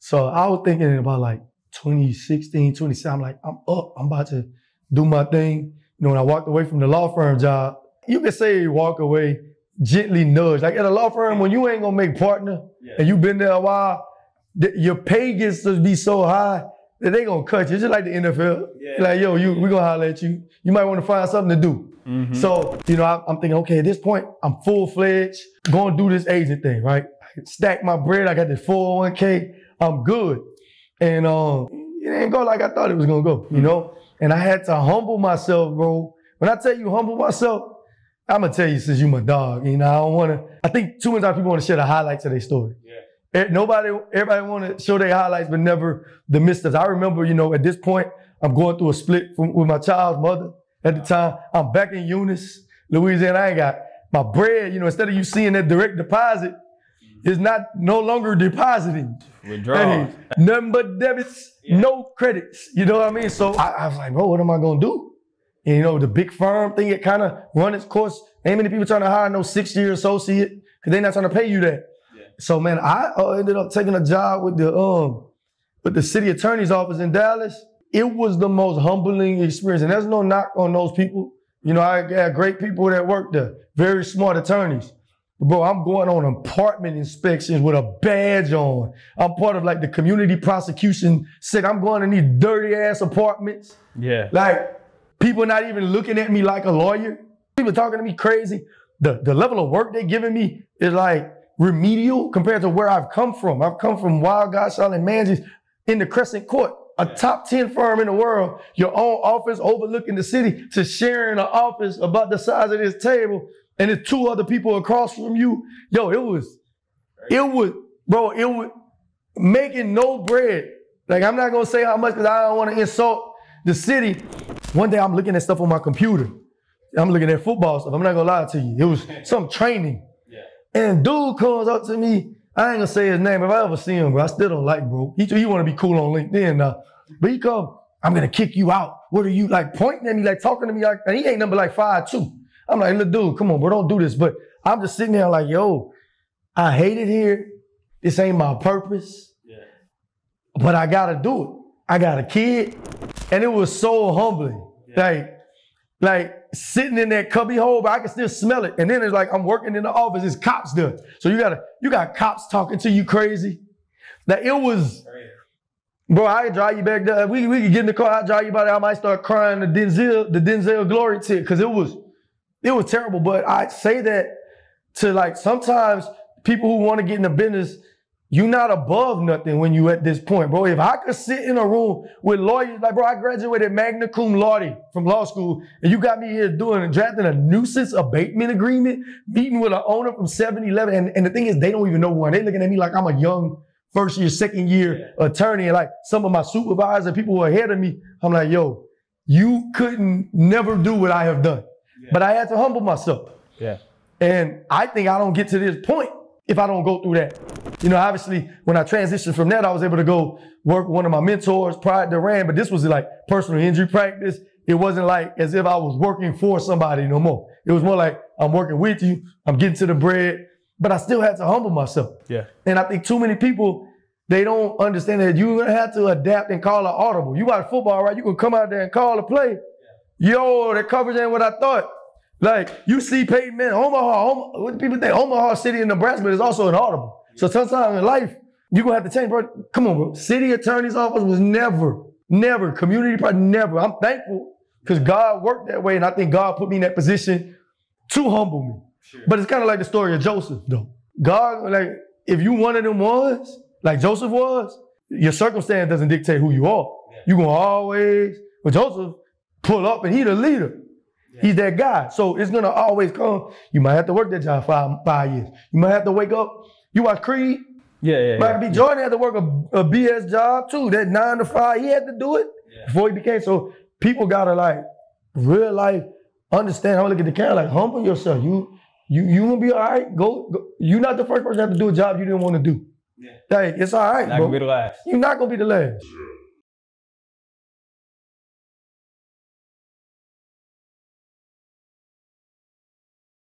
So I was thinking about like 2016, 2017, I'm like, I'm up, I'm about to do my thing. You know, when I walked away from the law firm job, you could say walk away, gently nudge. Like at a law firm, when you ain't gonna make partner and you've been there a while, your pay gets to be so high that they gonna cut you. It's just like the NFL. Like, yo, we gonna holler at you. You might wanna find something to do. Mm-hmm. So, you know, I'm thinking, okay, at this point, I'm full-fledged, gonna do this agent thing, right? I stack my bread, I got this 401k, I'm good. And it ain't go like I thought it was gonna go, you know? And I had to humble myself, bro. When I tell you humble myself, I'm gonna tell you since you my dog, you know, I think too many times people wanna share the highlights of their story. Everybody wanna show their highlights, but never the missteps. I remember, you know, at this point, I'm going through a split with my child's mother at the time. I'm back in Eunice, Louisiana. I ain't got my bread, you know, instead of you seeing that direct deposit, it's no longer depositing. Withdrawal. Nothing but debits, no credits. You know what I mean? So I was like, bro, what am I gonna do? And, you know, the big firm thing, it kind of run its course. Ain't many people trying to hire no 6-year associate because they're not trying to pay you that. So man, I ended up taking a job with the city attorney's office in Dallas. It was the most humbling experience, and there's no knock on those people. You know, I got great people that work there, very smart attorneys. Bro, I'm going on apartment inspections with a badge on. I'm part of like the community prosecution sec. I'm going to these dirty ass apartments. Yeah. Like people not even looking at me like a lawyer. People talking to me crazy. The level of work they giving me is like remedial compared to where I've come from. I've come from Wild God, Charlotte, Manges in the Crescent Court, a top 10 firm in the world, your own office overlooking the city, to sharing an office about the size of this table and there's 2 other people across from you. Yo, it was making no bread. Like, I'm not gonna say how much because I don't want to insult the city. One day I'm looking at stuff on my computer. I'm looking at football stuff. I'm not gonna lie to you. It was some training. And dude comes up to me. I ain't gonna say his name. If I ever see him, bro, I still don't like, bro. He want to be cool on LinkedIn now. But he come, I'm gonna kick you out. What are you, like pointing at me, like talking to me like, and he ain't number like 5'2". I'm like, look, dude, come on, bro, don't do this. But I'm just sitting there like, yo, I hate it here. This ain't my purpose. But I gotta do it. I got a kid. And it was so humbling. Like sitting in that cubby hole, but I can still smell it. And then it's like I'm working in the office, there's cops there. So you got cops talking to you crazy. Like it was, bro, I could drive you back there. We could get in the car, I'll drive you by there. I might start crying the Denzel glory tick, because it was terrible. But I say that to like sometimes people who want to get in the business, you're not above nothing when you at this point, bro. If I could sit in a room with lawyers, like, bro, I graduated magna cum laude from law school, and you got me here drafting a nuisance abatement agreement, meeting with an owner from 7-Eleven, and the thing is, they don't even know who I am. They looking at me like I'm a young first year, second year attorney, and like some of my supervisors and people who are ahead of me, I'm like, yo, you couldn't never do what I have done. But I had to humble myself. And I think I don't get to this point if I don't go through that. You know, obviously, when I transitioned from that, I was able to go work with one of my mentors, Paul DeRousselle, but this was like personal injury practice. It wasn't like as if I was working for somebody no more. It was more like, I'm working with you, I'm getting to the bread, but I still had to humble myself. And I think too many people, they don't understand that you're gonna have to adapt and call an audible. You watch football, right? You can come out there and call a play. Yo, that coverage ain't what I thought. Like, you see Peyton Manning, Omaha, what do people think? Omaha City in Nebraska, but it's also an audible. So sometimes in life, you're gonna have to change, bro. Come on, bro. City attorney's office was never, community project, never. I'm thankful because God worked that way, and I think God put me in that position to humble me. But it's kind of like the story of Joseph, though. God, like, if you one of them ones, like Joseph was, your circumstance doesn't dictate who you are. You're gonna always, but Joseph pull up and he the leader. He's that guy. So it's gonna always come. You might have to work that job 5 years. You might have to wake up. You watch Creed? Michael B. Jordan had to work a BS job too. That 9 to 5, he had to do it before he became. So people gotta like real life understand. I'm gonna look at the camera like, humble yourself. You gonna be all right. Go. You're not the first person to have to do a job you didn't want to do. Like, it's all right, Not bro. gonna be the last. You're not gonna be the last.